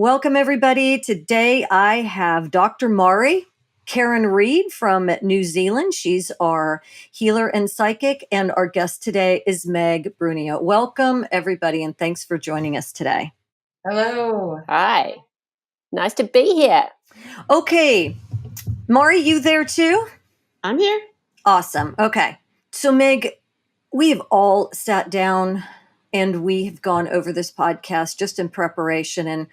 Welcome, everybody. Today I have Dr. Mari, Karen Reed from New Zealand. She's our healer and psychic, and our guest today is Meg Brunio. Welcome, everybody, and thanks for joining us today. Hello. Hi. Nice to be here. Okay. Mari, you there too? I'm here. Awesome. Okay. So, Meg, we have all sat down and we have gone over this podcast just in preparation, and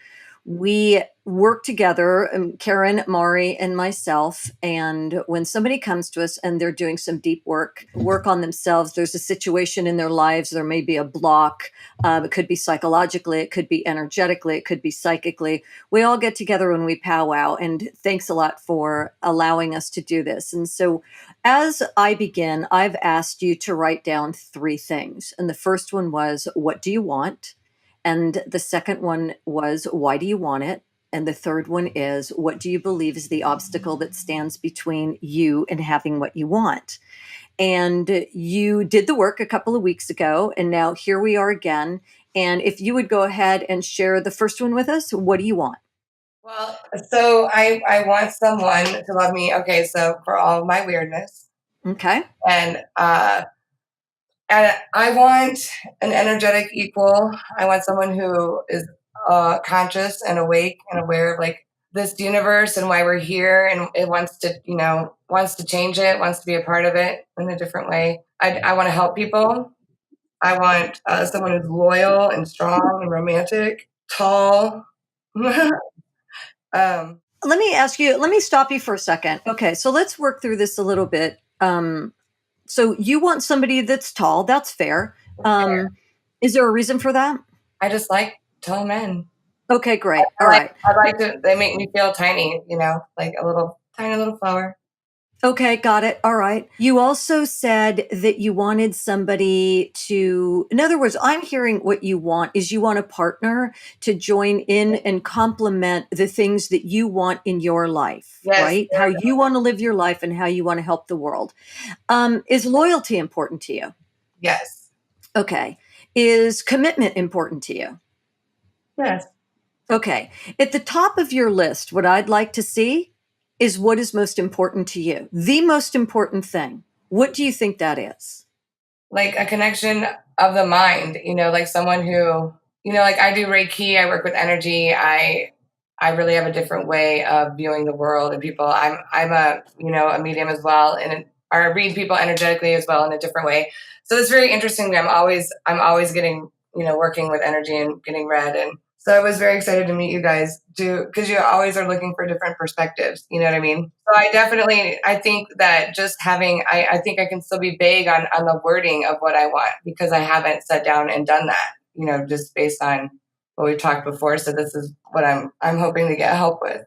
we work together, Karen, Mari, and myself. And when somebody comes to us and they're doing some deep work on themselves, there's a situation in their lives, there may be a block. It could be psychologically, it could be energetically, it could be psychically. We all get together and we powwow. And thanks a lot for allowing us to do this. And so as I begin, I've asked you to write down 3 things. And the first one was, what do you want? And the second one was, why do you want it? And the third one is, what do you believe is the obstacle that stands between you and having what you want? And you did the work a couple of weeks ago, and now here we are again. And if you would go ahead and share the first one with us, what do you want? Well, so I want someone to love me. Okay, so for all of my weirdness. Okay. And I want an energetic equal. I want someone who is conscious and awake and aware of like this universe and why we're here, and it wants to change it, wants to be a part of it in a different way. I want to help people. I want someone who's loyal and strong and romantic, tall. Let me stop you for a second. Okay, so let's work through this a little bit. So you want somebody that's tall. That's fair. Is there a reason for that? I just like tall men. Okay, great. All right. I like to, they make me feel tiny, like a little, tiny little flower. Okay, got it. All right. You also said that you wanted somebody to, in other words, I'm hearing what you want is you want a partner to join in and complement the things that you want in your life, Yes, right? How you want to live your life and how you want to help the world. Is loyalty important to you? Yes. Okay. Is commitment important to you? Yes. Okay. At the top of your list, what I'd like to see is what is most important to you. The most important thing. What do you think that is? Like a connection of the mind, like someone who, like I do Reiki, I work with energy. I really have a different way of viewing the world and people. I'm a medium as well, and I read people energetically as well in a different way. So it's very interesting. I'm always getting, working with energy and getting read. And so I was very excited to meet you guys too, because you always are looking for different perspectives. You know what I mean? So I think that just having, I think I can still be vague on the wording of what I want, because I haven't sat down and done that, just based on what we talked before. So this is what I'm hoping to get help with.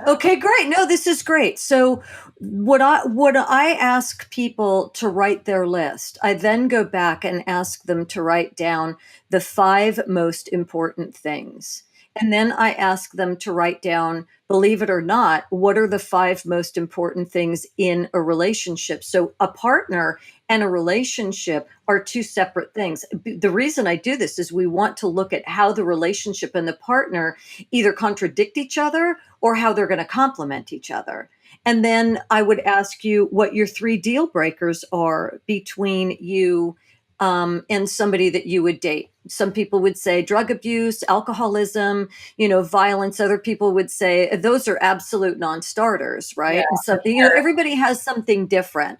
Okay, great. No, this is great. So what I ask people to write their list, I then go back and ask them to write down the 5 most important things. And then I ask them to write down, believe it or not, what are the 5 most important things in a relationship? So a partner and a relationship are 2 separate things. The reason I do this is we want to look at how the relationship and the partner either contradict each other or how they're going to complement each other. And then I would ask you what your 3 deal breakers are between you and somebody that you would date. Some people would say drug abuse, alcoholism, violence. Other people would say those are absolute non-starters, right? Yeah, and so, everybody has something different.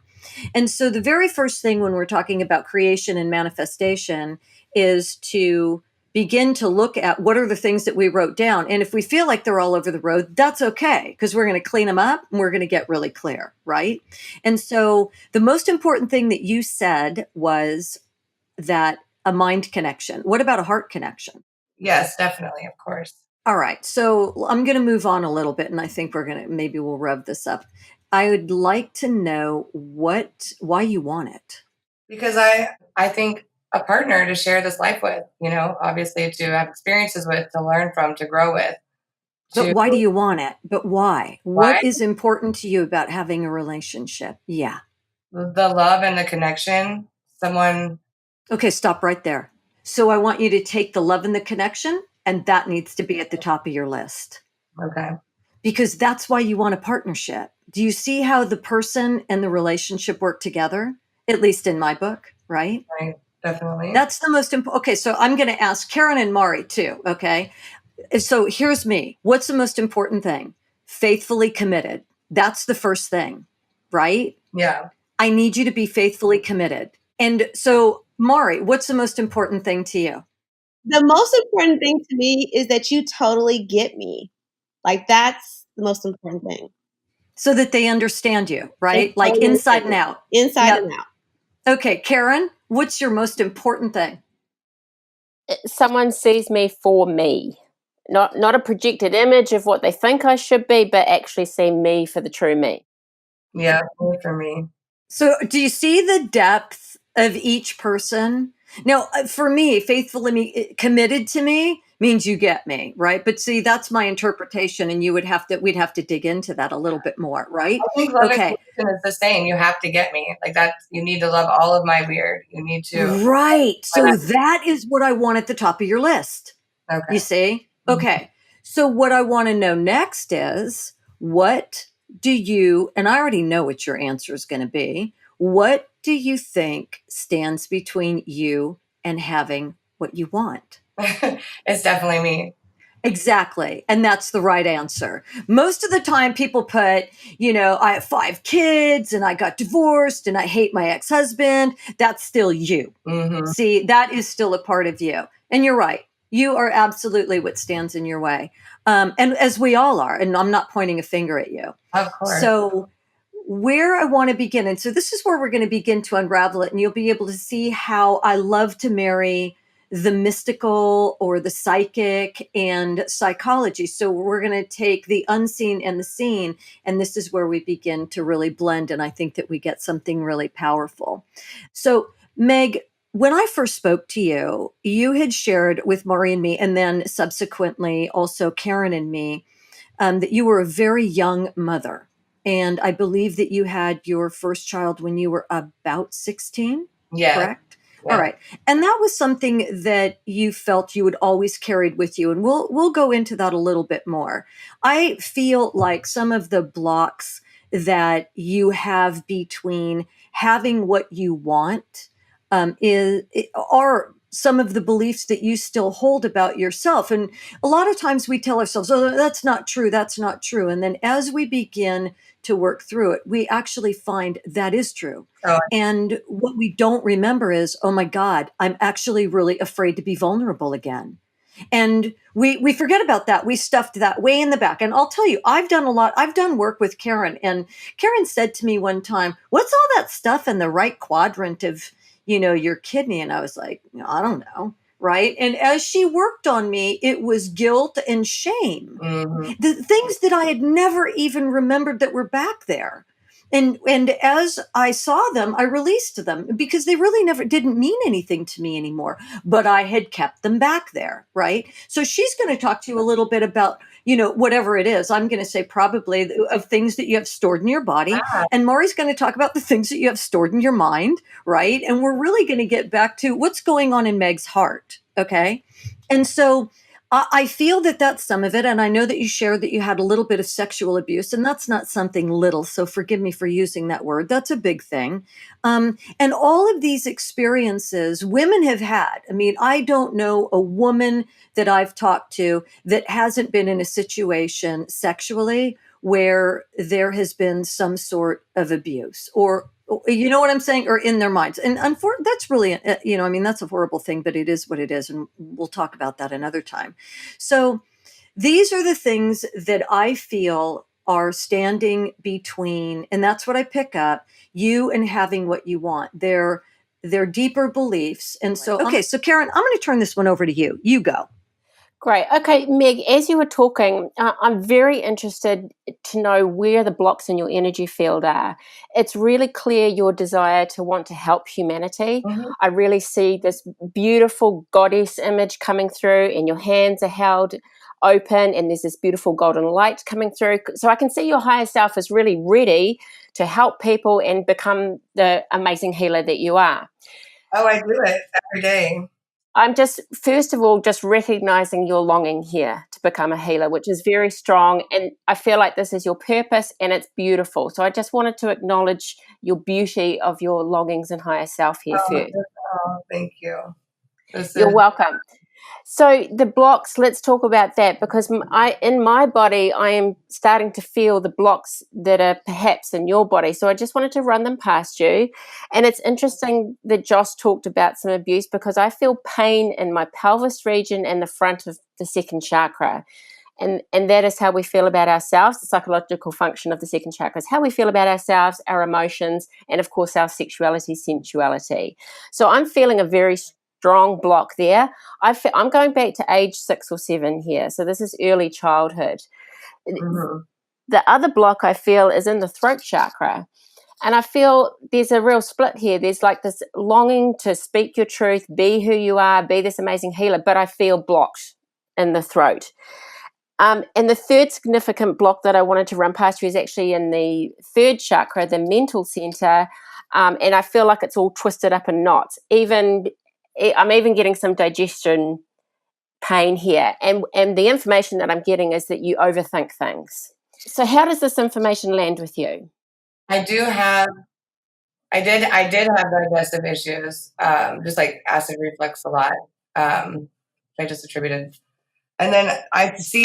And so the very first thing when we're talking about creation and manifestation is to begin to look at what are the things that we wrote down. And if we feel like they're all over the road, that's okay, because we're going to clean them up and we're going to get really clear, right? And so the most important thing that you said was that a mind connection. What about a heart connection? Yes, definitely, of course. All right. So I'm going to move on a little bit, and I think maybe we'll rev this up. I would like to know why you want it. Because I think a partner to share this life with, obviously to have experiences with, to learn from, to grow with. But why do you want it? But why? Why? What is important to you about having a relationship? Yeah. The love and the connection. Someone. Okay, stop right there. So I want you to take the love and the connection And that needs to be at the top of your list. Okay. Because that's why you want a partnership. Do you see how the person and the relationship work together? At least in my book, right? Right. Definitely. That's the most important. Okay, so I'm going to ask Karen and Mari too. Okay. So here's me. What's the most important thing? Faithfully committed. That's the first thing, right? Yeah. I need you to be faithfully committed. And so, Mari, what's the most important thing to you? The most important thing to me is that you totally get me. Like, that's the most important thing. So that they understand you, right? They Like totally inside understand and me. out. Inside Yep. and out. Okay, Karen, what's your most important thing? Someone sees me for me. Not a projected image of what they think I should be, but actually see me for the true me. Yeah, for me. So do you see the depth of each person? Now, for me, faithfully committed to me means you get me, right? But see, that's my interpretation, and we'd have to dig into that a little bit more, right? I think love Okay. is the same. You have to get me. Like that, you need to love all of my weird. You need to. Right. So that is what I want at the top of your list. Okay. You see? Okay. So what I want to know next is, what do you, and I already know what your answer is going to be, what do you think stands between you and having what you want? It's definitely me. Exactly. And that's the right answer. Most of the time people put, I have 5 kids and I got divorced and I hate my ex-husband. That's still you. Mm-hmm. See, that is still a part of you. And you're right. You are absolutely what stands in your way. And as we all are, and I'm not pointing a finger at you. Of course. So where I want to begin, and so this is where we're going to begin to unravel it, and you'll be able to see how I love to marry the mystical or the psychic and psychology. So we're going to take the unseen and the seen, and this is where we begin to really blend, and I think that we get something really powerful. So Meg, when I first spoke to you, you had shared with Maury and me, and then subsequently also Karen and me, that you were a very young mother. And I believe that you had your first child when you were about 16, correct? Yeah. All right. And that was something that you felt you had always carried with you. And we'll go into that a little bit more. I feel like some of the blocks that you have between having what you want are some of the beliefs that you still hold about yourself. And a lot of times we tell ourselves, oh, that's not true. That's not true. And then as we begin to work through it, we actually find that is true. Oh. And what we don't remember is, oh my God, I'm actually really afraid to be vulnerable again. And we forget about that. We stuffed that way in the back. And I'll tell you, I've done work with Karen. And Karen said to me one time, what's all that stuff in the right quadrant of, your kidney? And I was like, I don't know. Right. And as she worked on me, it was guilt and shame. Mm-hmm. The things that I had never even remembered that were back there. And as I saw them, I released them because they really never didn't mean anything to me anymore, but I had kept them back there. Right. So she's going to talk to you a little bit about, whatever it is. I'm going to say probably of things that you have stored in your body. And Maury's going to talk about the things that you have stored in your mind. Right. And we're really going to get back to what's going on in Meg's heart. Okay. And so I feel that that's some of it. And I know that you shared that you had a little bit of sexual abuse, and that's not something little. So forgive me for using that word. That's a big thing. And all of these experiences women have had. I mean, I don't know a woman that I've talked to that hasn't been in a situation sexually where there has been some sort of abuse, or you know what I'm saying, or in their minds. And that's really, that's a horrible thing, but it is what it is. And we'll talk about that another time. So these are the things that I feel are standing between, and that's what I pick up, you and having what you want. They're deeper beliefs. And so, okay, so Karen, I'm going to turn this one over to you. You go. Great. Okay, Meg, as you were talking, I'm very interested to know where the blocks in your energy field are. It's really clear your desire to want to help humanity. Mm-hmm. I really see this beautiful goddess image coming through, and your hands are held open, and there's this beautiful golden light coming through. So I can see your higher self is really ready to help people and become the amazing healer that you are. Oh, I do it every day. I'm just, first of all, just recognizing your longing here to become a healer, which is very strong. And I feel like this is your purpose and it's beautiful. So I just wanted to acknowledge your beauty of your longings and higher self here first. Thank you. You're welcome. So the blocks, let's talk about that, because in my body, I am starting to feel the blocks that are perhaps in your body. So I just wanted to run them past you. And it's interesting that Joss talked about some abuse, because I feel pain in my pelvis region and the front of the second chakra. And that is how we feel about ourselves. The psychological function of the second chakra is how we feel about ourselves, our emotions, and of course our sexuality, sensuality. So I'm feeling a very strong block there. I'm going back to age 6 or 7 here. So this is early childhood. Mm-hmm. The other block I feel is in the throat chakra. And I feel there's a real split here. There's like this longing to speak your truth, be who you are, be this amazing healer, but I feel blocked in the throat. And the third significant block that I wanted to run past you is actually in the third chakra, the mental center. And I feel like it's all twisted up in knots. I'm even getting some digestion pain here. And the information that I'm getting is that you overthink things. So how does this information land with you? I did have digestive issues, just like acid reflux a lot. I just attributed. And then I see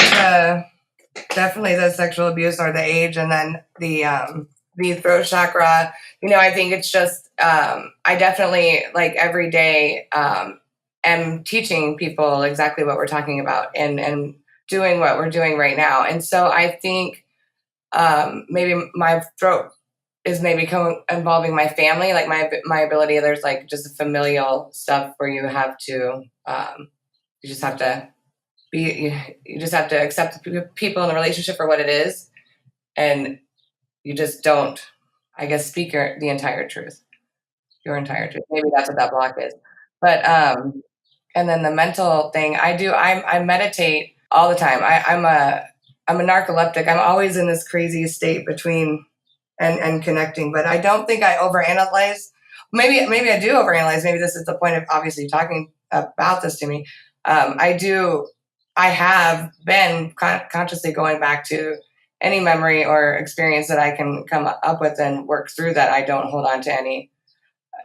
definitely the sexual abuse or the age, and then the throat chakra. I think it's just I definitely, like, every day am teaching people exactly what we're talking about and doing what we're doing right now. And so I think maybe my throat is maybe involving my family, like my ability. There's like just familial stuff where you have to you just have to you just have to accept the people in the relationship for what it is, and you just don't, I guess, speak your entire truth. Maybe that's what that block is. But and then the mental thing, I meditate all the time. I'm a narcoleptic. I'm always in this crazy state between and connecting, but I don't think I overanalyze. Maybe I do overanalyze. Maybe this is the point of obviously talking about this to me. I have been consciously going back to any memory or experience that I can come up with and work through that. I don't hold on to any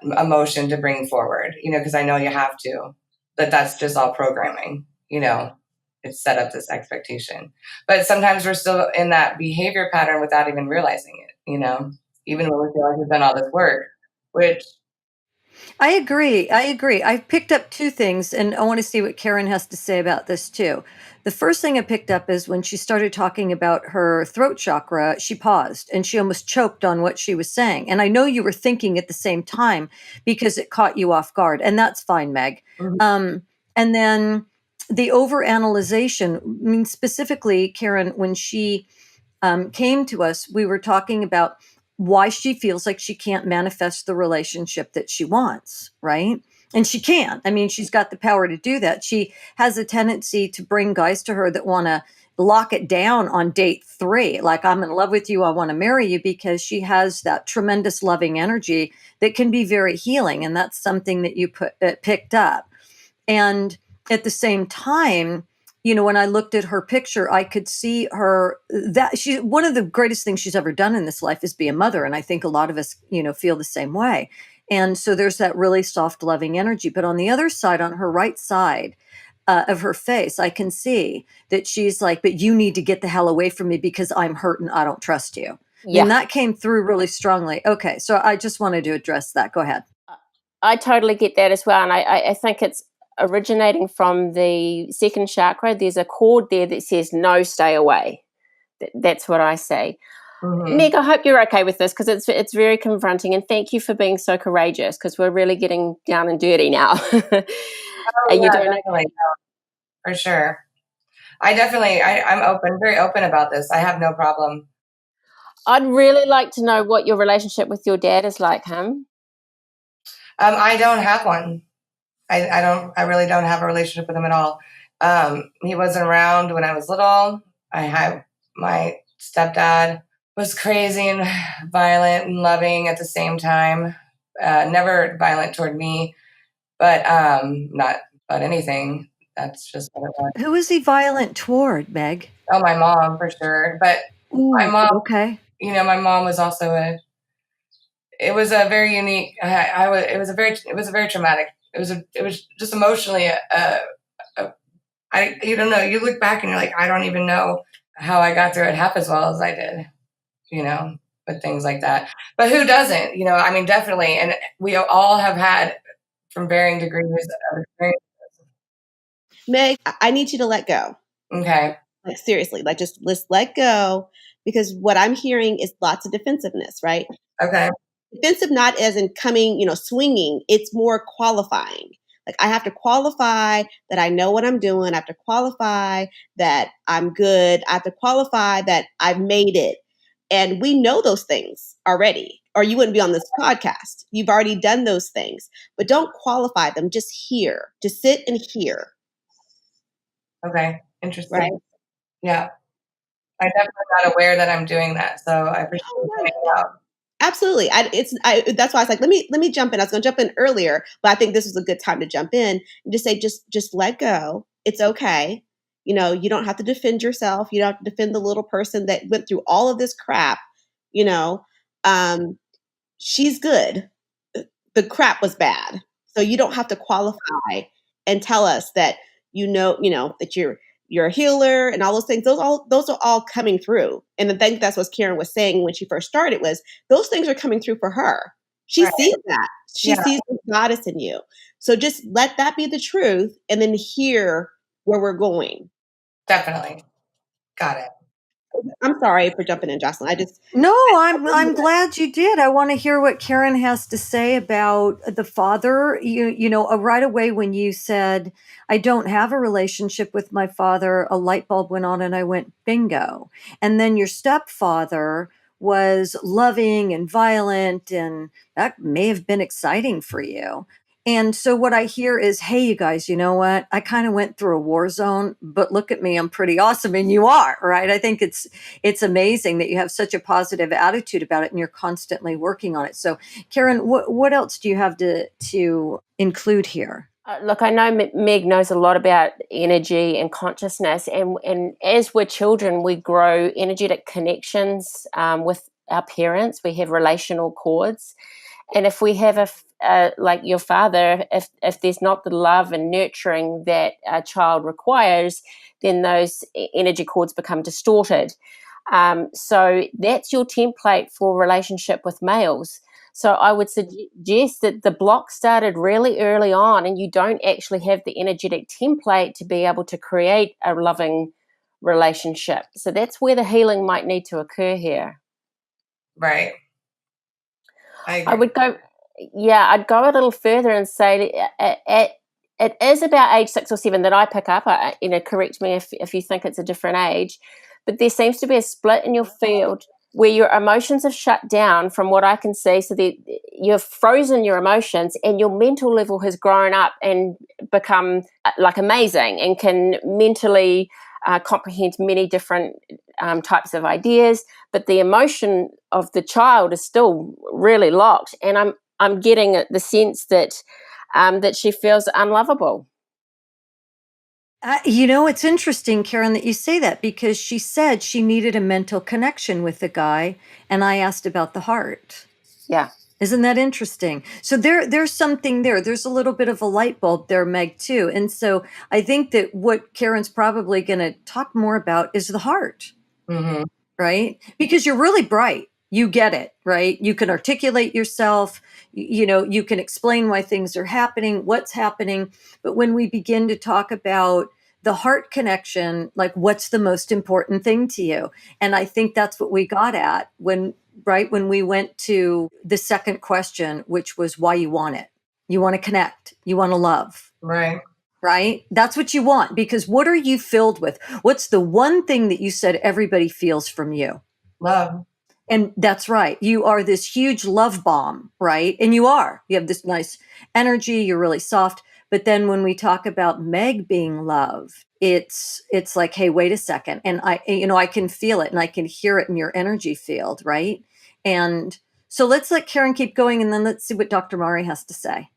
emotion to bring forward, because I know you have to. That's just all programming, It's set up this expectation. But sometimes we're still in that behavior pattern without even realizing it, even when we feel like we've done all this work, which I agree. I've picked up two things, and I want to see what Karen has to say about this too. The first thing I picked up is when she started talking about her throat chakra, she paused and she almost choked on what she was saying. And I know you were thinking at the same time because it caught you off guard, and that's fine, Meg. Mhm. And then the overanalyzation, I mean, specifically, Karen, when she came to us, we were talking about why she feels like she can't manifest the relationship that she wants, right? And she can't. I mean, she's got the power to do that. She has a tendency to bring guys to her that want to lock it down on date 3. Like, I'm in love with you, I want to marry you, because she has that tremendous loving energy that can be very healing. And that's something that you picked up. And at the same time, when I looked at her picture, I could see her that one of the greatest things she's ever done in this life is be a mother. And I think a lot of us, feel the same way. And so there's that really soft, loving energy. But on the other side, on her right side of her face, I can see that she's like, but you need to get the hell away from me because I'm hurt and I don't trust you. Yeah. And that came through really strongly. Okay. So I just wanted to address that. Go ahead. I totally get that as well. And I think it's originating from the second chakra. There's a cord there that says, no, stay away. That's what I say. Mm-hmm. Meg, I hope you're okay with this, because it's very confronting. And thank you for being so courageous, because we're really getting down and dirty now. Are you doing it? For sure. I'm open, very open about this. I have no problem. I'd really like to know what your relationship with your dad is like, I don't have one. I really don't have a relationship with him at all. He wasn't around when I was little. My stepdad was crazy and violent and loving at the same time. Never violent toward me, but not about anything. That's just what it was. Who is he violent toward, Meg? Oh, my mom for sure. But my Ooh, mom, okay. my mom was also it was a very unique, it was a very traumatic, it was just emotionally, you don't know, you look back and you're like, I don't even know how I got through it half as well as I did, with things like that. But who doesn't, I mean, definitely. And we all have had from varying degrees of experience. Meg, I need you to let go. Okay. Like seriously, like just let's let go, because what I'm hearing is lots of defensiveness, right? Okay. Defensive not as in coming, swinging. It's more qualifying. Like I have to qualify that I know what I'm doing. I have to qualify that I'm good. I have to qualify that I've made it. And we know those things already, or you wouldn't be on this podcast. You've already done those things, but don't qualify them. Just hear, just sit and hear. Okay. Interesting. Right. Yeah. I'm definitely not aware that I'm doing that. So I appreciate you pointing it out. Absolutely. That's why I was like, let me jump in. I was going to jump in earlier, but I think this was a good time to jump in and just say, just let go. It's okay. You don't have to defend yourself. You don't have to defend the little person that went through all of this crap. You know, um, she's good. The crap was bad. So you don't have to qualify and tell us that that you're a healer and all those things. Those are all coming through. And I think that's what Karen was saying when she first started was those things are coming through for her. She Right. sees that. She Yeah. sees the goddess in you. So just let that be the truth and then hear where we're going. Definitely. Got it. I'm sorry for jumping in, Jocelyn. No, I'm glad you did. I want to hear what Karen has to say about the father. Right away when you said, I don't have a relationship with my father, a light bulb went on and I went, bingo. And then your stepfather was loving and violent, and that may have been exciting for you. And so what I hear is, hey, you guys, you know what? I kind of went through a war zone, but look at me, I'm pretty awesome. And you are, right? I think it's amazing that you have such a positive attitude about it and you're constantly working on it. So Karen, what else do you have to include here? Look, I know Meg knows a lot about energy and consciousness, and as we're children, we grow energetic connections with our parents. We have relational cords, and if we have like your father, if there's not the love and nurturing that a child requires, then those energy cords become distorted. So that's your template for relationship with males. So I would suggest that the block started really early on and you don't actually have the energetic template to be able to create a loving relationship. So that's where the healing might need to occur here. Right. I'd go a little further and say it is about age 6 or 7 that I pick up. Correct me if you think it's a different age, but there seems to be a split in your field where your emotions have shut down from what I can see. So that you've frozen your emotions and your mental level has grown up and become like amazing and can mentally comprehend many different types of ideas. But the emotion of the child is still really locked. And I'm getting the sense that that she feels unlovable. It's interesting, Karen, that you say that because she said she needed a mental connection with the guy, and I asked about the heart. Yeah. Isn't that interesting? So there's something there. There's a little bit of a light bulb there, Meg, too. And so I think that what Karen's probably going to talk more about is the heart, right? Because you're really bright. You get it, right? You can articulate yourself. You can explain why things are happening, what's happening. But when we begin to talk about the heart connection, like what's the most important thing to you? And I think that's what we got at when we went to the second question, which was why you want it. You want to connect. You want to love. Right. Right? That's what you want, because what are you filled with? What's the one thing that you said everybody feels from you? Love. And that's right. You are this huge love bomb, right? And you are. You have this nice energy. You're really soft. But then when we talk about Meg being love, it's like, hey, wait a second. And I can feel it and I can hear it in your energy field, right? And so let's let Karen keep going and then let's see what Dr. Mari has to say.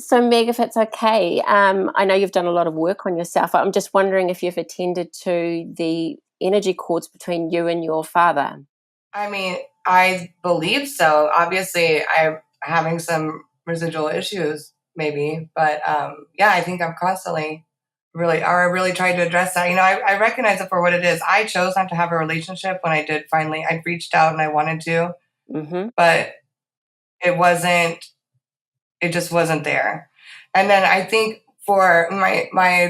So, Meg, if it's okay, I know you've done a lot of work on yourself. I'm just wondering if you've attended to the energy cords between you and your father. I mean, I believe so. Obviously, I'm having some residual issues, maybe, but yeah, I think I'm constantly really tried to address that. I recognize it for what it is. I chose not to have a relationship when I did finally. I reached out and I wanted to, but it wasn't. It just wasn't there. And then I think for my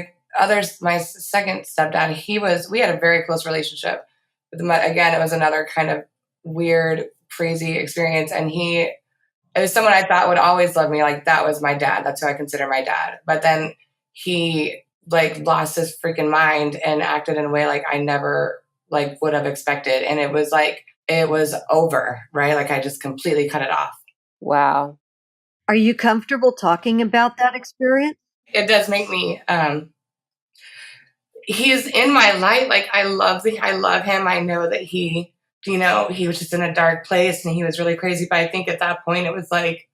second stepdad, we had a very close relationship. But again, it was another kind of weird, crazy experience. And it was someone I thought would always love me. Like, that was my dad. That's who I consider my dad. But then he like lost his freaking mind and acted in a way like I never like would have expected. And it was over, right? Like, I just completely cut it off. Wow. Are you comfortable talking about that experience? It does make me he's in my light. Like, I love him. I know that he was just in a dark place and he was really crazy. But I think at that point it was like,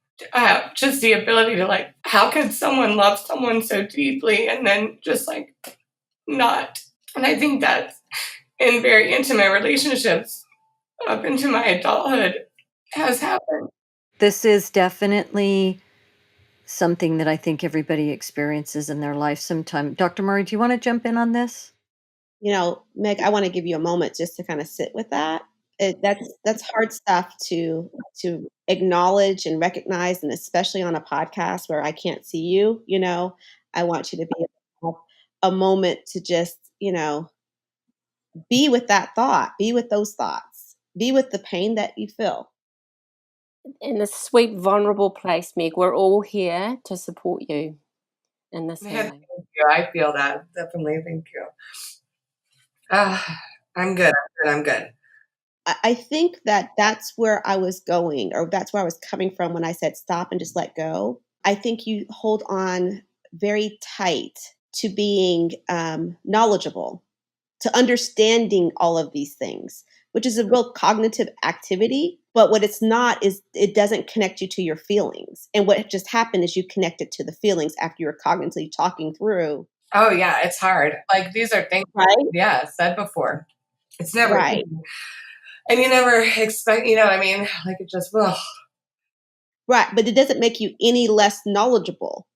just the ability to, like, how could someone love someone so deeply and then just like not? And I think that's in very intimate relationships up into my adulthood has happened. This is definitely something that I think everybody experiences in their life sometime. Dr. Murray, do you want to jump in on this? Meg, I want to give you a moment just to kind of sit with that. That's hard stuff to acknowledge and recognize, and especially on a podcast where I can't see you. I want you to be able to have a moment to just be with that thought, be with those thoughts, be with the pain that you feel. In this sweet, vulnerable place, Meg, we're all here to support you in this Yeah, healing. thank you. I feel that. Definitely. Thank you. I'm good. I'm good. I think that's where I was going, or that's where I was coming from when I said stop and just let go. I think you hold on very tight to being knowledgeable, to understanding all of these things, which is a real cognitive activity. But what it's not is it doesn't connect you to your feelings. And what just happened is you connected to the feelings after you're cognitively talking through. Oh yeah, it's hard. Like, these are things, Right? yeah, said before. It's never Right. easy. And you never expect, what I mean? Like, it just, well, Right. But it doesn't make you any less knowledgeable.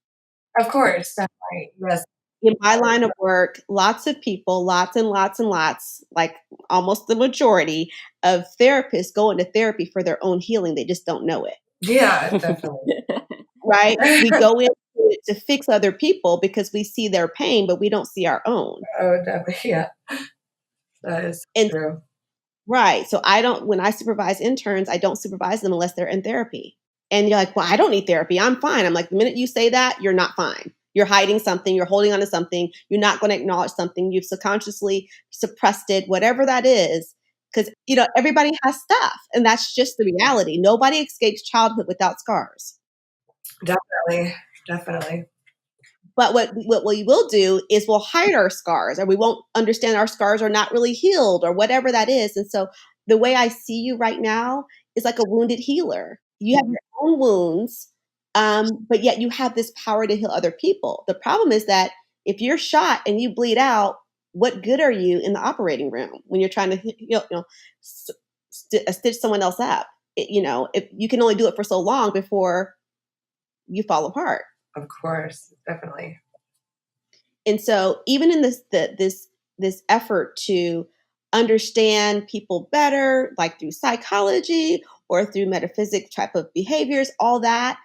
of course, definitely, yes. In my line of work, lots of people, lots and lots and lots, like almost the majority of therapists go into therapy for their own healing. They just don't know it. Yeah, definitely. Right? We go in to fix other people because we see their pain, but we don't see our own. Oh, definitely, yeah. That is true. Right. So when I supervise interns, I don't supervise them unless they're in therapy. And you're like, well, I don't need therapy. I'm fine. I'm like, the minute you say that, you're not fine. You're hiding something. You're holding on to something. You're not going to acknowledge something. You've subconsciously suppressed it, whatever that is. Because, everybody has stuff. And that's just the reality. Nobody escapes childhood without scars. Definitely. But what we will do is we'll hide our scars, or we won't understand our scars are not really healed, or whatever that is. And so the way I see you right now is like a wounded healer. You have your own wounds, but yet you have this power to heal other people. The problem is that if you're shot and you bleed out, what good are you in the operating room when you're trying to stitch someone else up? If you can only do it for so long before you fall apart. Of course, definitely. And so even in this effort to understand people better, like through psychology or through metaphysics type of behaviors, all that,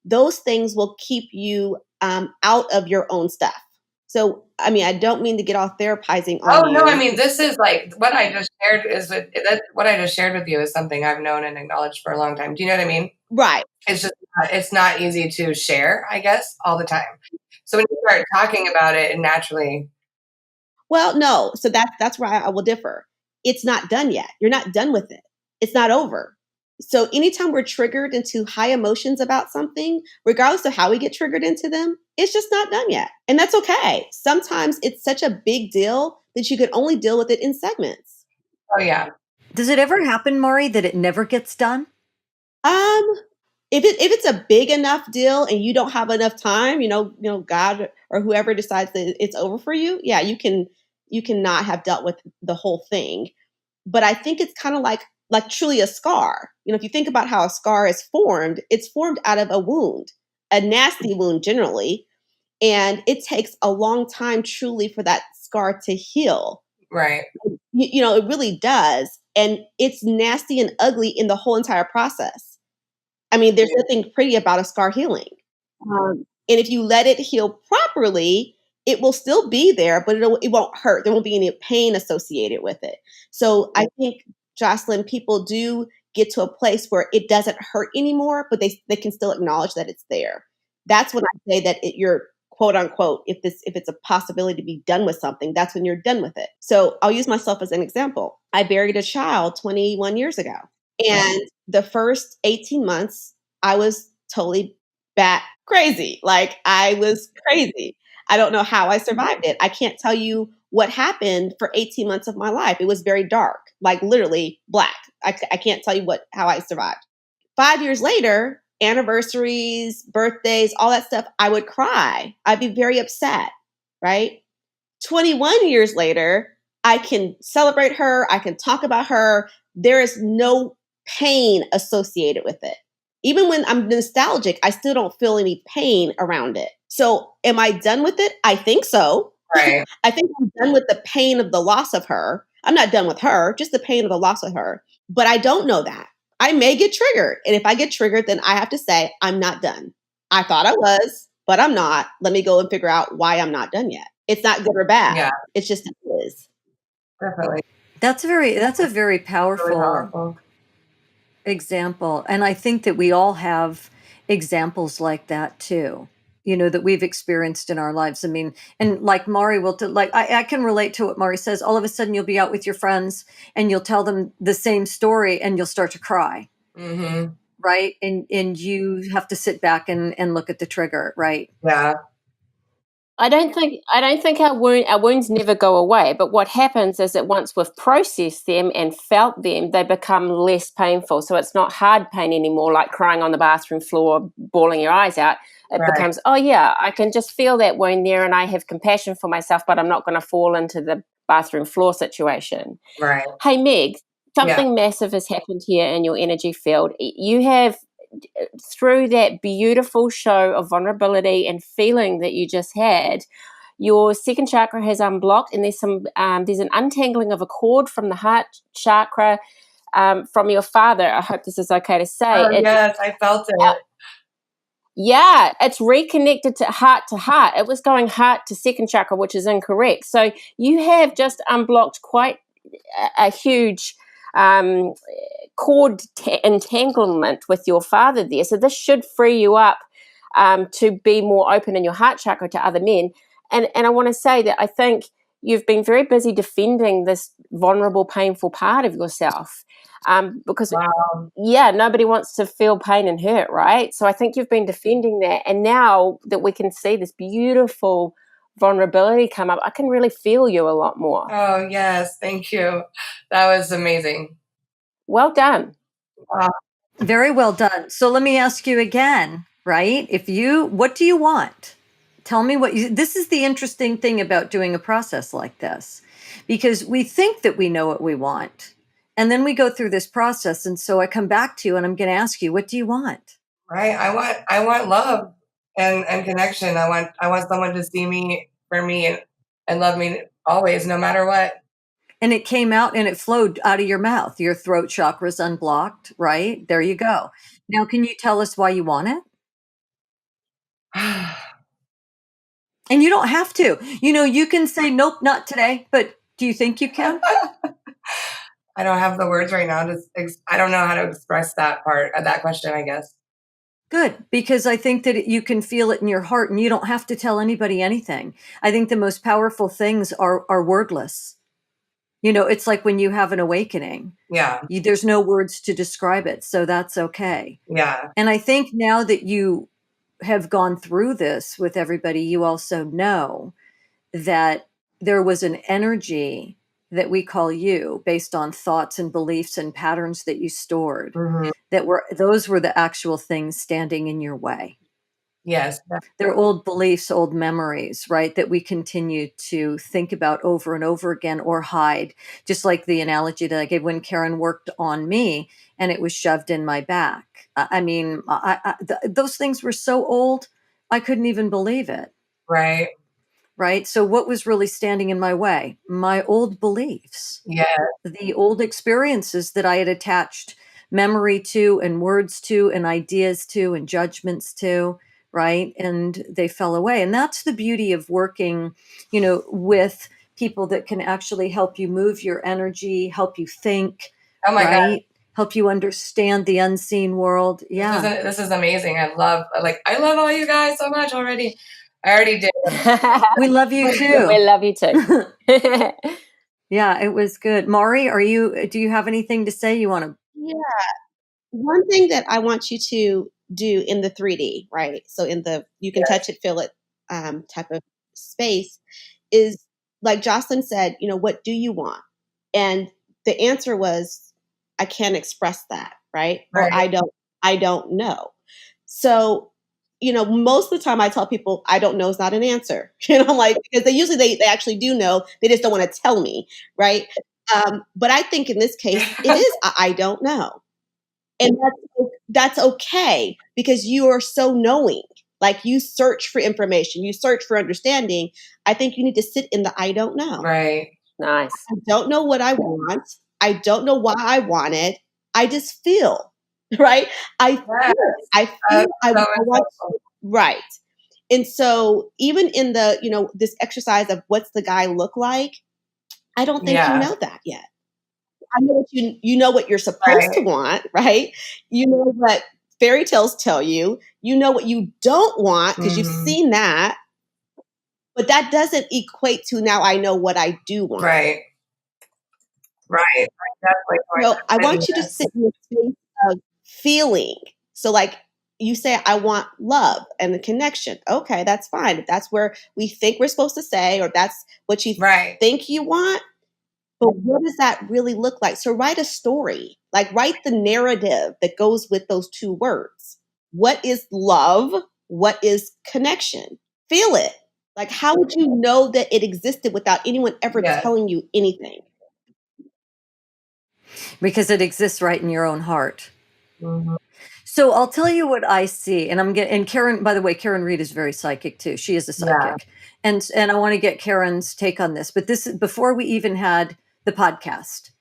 those things will keep you out of your own stuff. So, I mean, I don't mean to get all therapizing on you. No, I mean, this is like what I just shared what I just shared with you is something I've known and acknowledged for a long time. Do you know what I mean? Right. It's not easy to share, I guess, all the time. So when you start talking about it, and naturally. Well, no. So that's where I will differ. It's not done yet. You're not done with it. It's not over. So anytime we're triggered into high emotions about something, regardless of how we get triggered into them, it's just not done yet. And that's okay. Sometimes it's such a big deal that you can only deal with it in segments. Oh, yeah. Does it ever happen, Maury, that it never gets done? if it's a big enough deal and you don't have enough time, God or whoever decides that it's over for you, yeah, you cannot have dealt with the whole thing. But I think it's kind of like truly a scar. If you think about how a scar is formed, it's formed out of a wound, a nasty wound generally, and it takes a long time truly for that scar to heal. Right. It really does, and it's nasty and ugly in the whole entire process. I mean, there's nothing pretty about a scar healing. And if you let it heal properly, it will still be there, but it won't hurt. There won't be any pain associated with it. So I think, Jocelyn, people do get to a place where it doesn't hurt anymore, but they can still acknowledge that it's there. That's when I say that you're quote unquote, if it's a possibility to be done with something, that's when you're done with it. So I'll use myself as an example. I buried a child 21 years ago. And the first 18 months, I was totally bat crazy. Like, I was crazy. I don't know how I survived it. I can't tell you what happened for 18 months of my life. It was very dark, like literally black. I can't tell you how I survived. 5 years later, anniversaries, birthdays, all that stuff, I would cry. I'd be very upset, right? 21 years later, I can celebrate her. I can talk about her. There is no pain associated with it. Even when I'm nostalgic, I still don't feel any pain around it. So am I done with it? I think so. Right. I think I'm done with the pain of the loss of her. I'm not done with her, just the pain of the loss of her. But I don't know that. I may get triggered. And if I get triggered, then I have to say, I'm not done. I thought I was, but I'm not. Let me go and figure out why I'm not done yet. It's not good or bad. Yeah. It's just it is. Definitely. That's a very Really powerful powerful. example. And I think that we all have examples like that too, that we've experienced in our lives. I mean, and like Mari I can relate to what Mari says. All of a sudden you'll be out with your friends and you'll tell them the same story and you'll start to cry. Mm-hmm. Right. And you have to sit back and look at the trigger. Right. Yeah. I don't think our wounds never go away, but what happens is that once we've processed them and felt them, they become less painful. So it's not hard pain anymore, like crying on the bathroom floor, bawling your eyes out. It becomes, oh yeah, I can just feel that wound there and I have compassion for myself, but I'm not going to fall into the bathroom floor situation. Right. Hey, Meg, something massive has happened here in your energy field. You have, through that beautiful show of vulnerability and feeling that you just had, your second chakra has unblocked, and there's an untangling of a cord from the heart chakra from your father. I hope this is okay to say. Oh, yes, I felt it. Yeah, it's reconnected to heart. It was going heart to second chakra, which is incorrect. So you have just unblocked quite a huge cord entanglement with your father there. So this should free you up to be more open in your heart chakra to other men. And I want to say that I think you've been very busy defending this vulnerable, painful part of yourself because, nobody wants to feel pain and hurt, right? So I think you've been defending that. And now that we can see this beautiful vulnerability come up, I can really feel you a lot more. Oh, yes. Thank you. That was amazing. Well done. Very well done. So let me ask you again, right? What do you want? Tell me this is the interesting thing about doing a process like this, because we think that we know what we want. And then we go through this process. And so I come back to you and I'm going to ask you, what do you want? Right. I want love and connection. I want someone to see me for me and love me always, no matter what. And it came out and it flowed out of your mouth. Your throat chakra's unblocked, right? There you go. Now, can you tell us why you want it? And you don't have to. You can say, nope, not today. But do you think you can? I don't have the words right now. I don't know how to express that part of that question, I guess. Good, because I think that you can feel it in your heart and you don't have to tell anybody anything. I think the most powerful things are wordless. It's like when you have an awakening. Yeah. There's no words to describe it. So that's okay. Yeah. And I think now that you have gone through this with everybody, you also know that there was an energy that we call you based on thoughts and beliefs and patterns that you stored, Mhm. those were the actual things standing in your way. Yes. They're old beliefs, old memories, right? That we continue to think about over and over again or hide. Just like the analogy that I gave when Karen worked on me and it was shoved in my back. I mean, those things were so old, I couldn't even believe it. Right. Right. So, what was really standing in my way? My old beliefs, Yeah. the old experiences that I had attached memory to and words to and ideas to and judgments to, right? And they fell away. And that's the beauty of working, with people that can actually help you move your energy, help you think, Oh my God. right? Help you understand the unseen world. Yeah. This is amazing. I love all you guys so much already. I already did. We love you We too. love you too. Yeah, it was good. Mari, do you have anything to say? You want to? Yeah. One thing that I want you to do in the 3D, right? So in the you can touch it, feel it type of space is like Jocelyn said, what do you want? And the answer was, I can't express that, right? Or Right. I don't know. So, most of the time I tell people I don't know is not an answer. Like because they actually do know, they just don't want to tell me, right? But I think in this case, it is I don't know. And that's okay because you are so knowing. Like you search for information, you search for understanding. I think you need to sit in the I don't know. Right. Nice. I don't know what I want. I don't know why I want it. I just feel, right? I feel Yes. I feel I So want insightful. right. And so even in the, this exercise of what's the guy look like, I don't think you Yeah. know that yet. I know what you know what you're supposed to Right. want, right? You know what fairy tales tell you. You know what you don't want because you've Mhm. seen that. But that doesn't equate to now I know what I do want. Right. Right. Definitely going So I to sit in want you to this. sit in the space of feeling. So like you say, I want love and the connection. Okay, that's fine. If that's where we think we're supposed to say, or that's what you Right. think you want, but what does that really look like? So write a story, like write the narrative that goes with those two words. What is love? What is connection? Feel it. Like, how would you know that it existed without anyone ever Yes. telling you anything? Because it exists right in your own heart. Mhm. So I'll tell you what I see, and and Karen. By the way, Karen Reed is very psychic too. She is a Yeah. psychic, and I want to get Karen's take on this. But this is before we even had the podcast.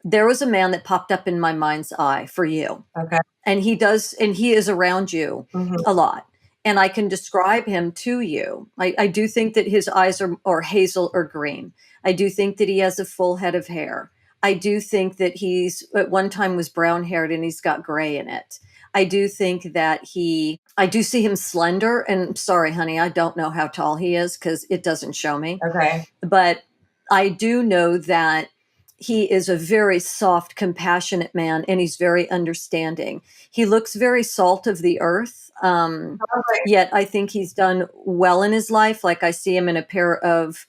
There was a man that popped up in my mind's eye for you, Okay. and he is around you Mhm. a lot, and I can describe him to you. I do think that his eyes are hazel or green. I do think that he has a full head of hair. I do think that he's at one time was brown haired and he's got gray in it. I do think that I do see him slender, and sorry honey, I don't know how tall he is because it doesn't show me, Okay. but I do know that he is a very soft, compassionate man, and he's very understanding. He looks very salt of the earth. Sounds Yet I think he's done well in his life. Like I see him in a pair of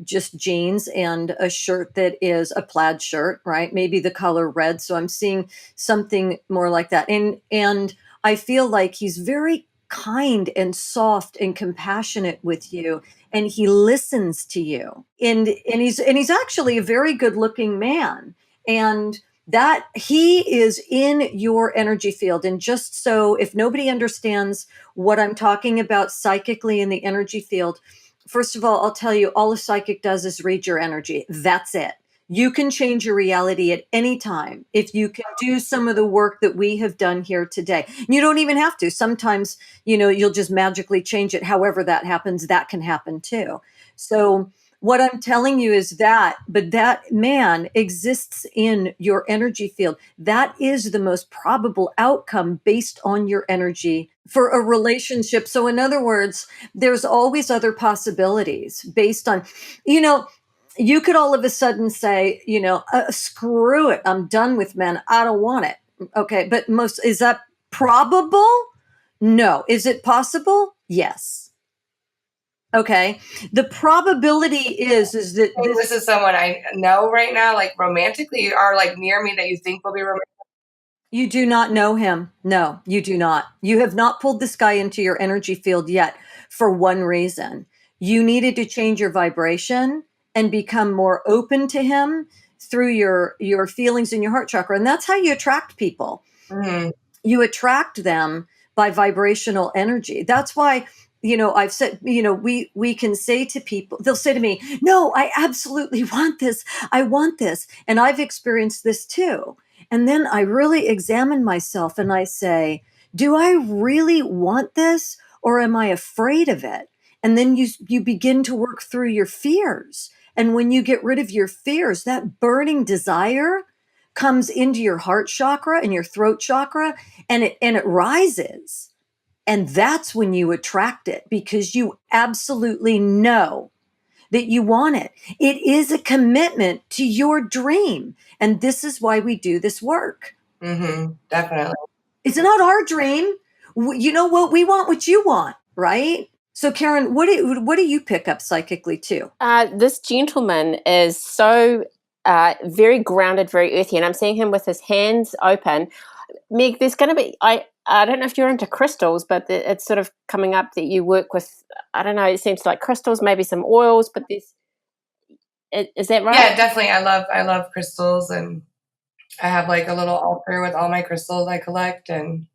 just jeans and a shirt that is a plaid shirt, right? Maybe the color red. So I'm seeing something more like that. And I feel like he's very kind and soft and compassionate with you, and he listens to you, and he's actually a very good looking man, and that he is in your energy field. And just so if nobody understands what I'm talking about psychically in the energy field, first of all, I'll tell you, all a psychic does is read your energy. That's it. You can change your reality at any time if you can do some of the work that we have done here today. You don't even have to. Sometimes, you'll just magically change it. However that happens, that can happen too. So what I'm telling you is but that man exists in your energy field. That is the most probable outcome based on your energy for a relationship. So in other words, there's always other possibilities based on, you could all of a sudden say, screw it. I'm done with men. I don't want it. Okay. But is that probable? No. Is it possible? Yes. Okay. The probability is that This is someone I know right now, like romantically, or like near me that you think will be romantic. you do not know him. No, you do not. You have not pulled this guy into your energy field yet for one reason. You needed to change your vibration and become more open to him through your feelings in your heart chakra. And that's how you attract people. Mm-hmm. You attract them by vibrational energy. That's why, I've said, we can say to people, they'll say to me, no, I absolutely want this. I want this. And I've experienced this too. And then I really examine myself and I say, do I really want this or am I afraid of it? And then you begin to work through your fears. And when you get rid of your fears, that burning desire comes into your heart chakra and your throat chakra, and it rises. And that's when you attract it, because you absolutely know that you want it. It is a commitment to your dream. And this is why we do this work. Mm-hmm. Definitely. It's not our dream. You know what? We want what you want, right? So Karen, what do you pick up psychically too? This gentleman is so very grounded, very earthy, and I'm seeing him with his hands open. Meg, there's going to be, I don't know if you're into crystals, but it's sort of coming up that you work with, I don't know, it seems like crystals, maybe some oils, but is that right? Yeah, definitely. I love crystals, and I have like a little altar with all my crystals I collect, and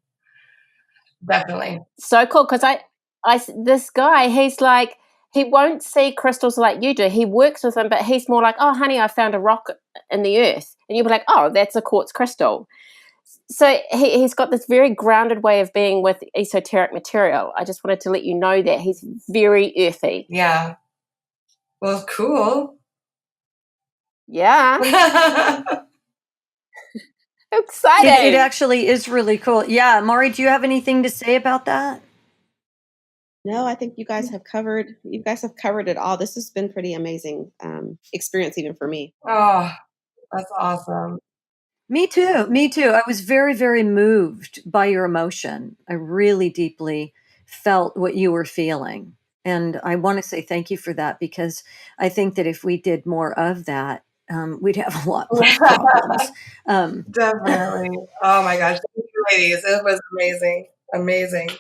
definitely. So cool, because this guy, he's like, he won't see crystals like you do. He works with them, but he's more like, oh, honey, I found a rock in the earth. And you'll be like, oh, that's a quartz crystal. So he's got this very grounded way of being with esoteric material. I just wanted to let you know that he's very earthy. Yeah. Well, cool. Yeah. Exciting. It actually is really cool. Yeah. Mari, do you have anything to say about that? No, I think you guys have covered it all. This has been pretty amazing experience even for me. Oh, that's awesome. Me too. Me too. I was very, very moved by your emotion. I really deeply felt what you were feeling. And I want to say thank you for that, because I think that if we did more of that, we'd have a lot less problems. Definitely. Oh my gosh. Thank you, ladies. It was amazing. Amazing.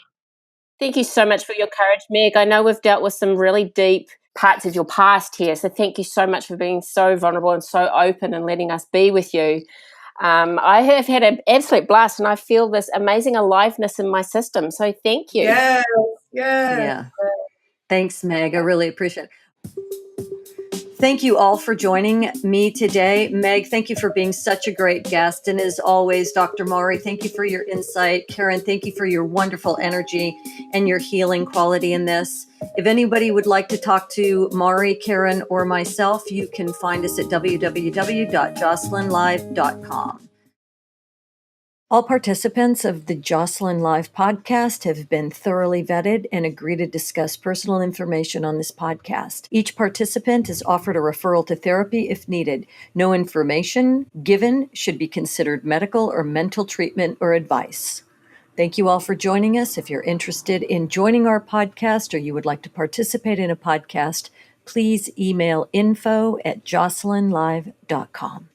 Thank you so much for your courage, Meg. I know we've dealt with some really deep parts of your past here. So thank you so much for being so vulnerable and so open and letting us be with you. I have had an absolute blast, and I feel this amazing aliveness in my system. So thank you. Yes. Yes. Yeah. Thanks, Meg. I really appreciate it. Thank you all for joining me today. Meg, thank you for being such a great guest. And as always, Dr. Mari, thank you for your insight. Karen, thank you for your wonderful energy and your healing quality in this. If anybody would like to talk to Mari, Karen, or myself, you can find us at www.jocelynlive.com. All participants of the Jocelyn Live podcast have been thoroughly vetted and agree to discuss personal information on this podcast. Each participant is offered a referral to therapy if needed. No information given should be considered medical or mental treatment or advice. Thank you all for joining us. If you're interested in joining our podcast or you would like to participate in a podcast, please email info@jocelynlive.com.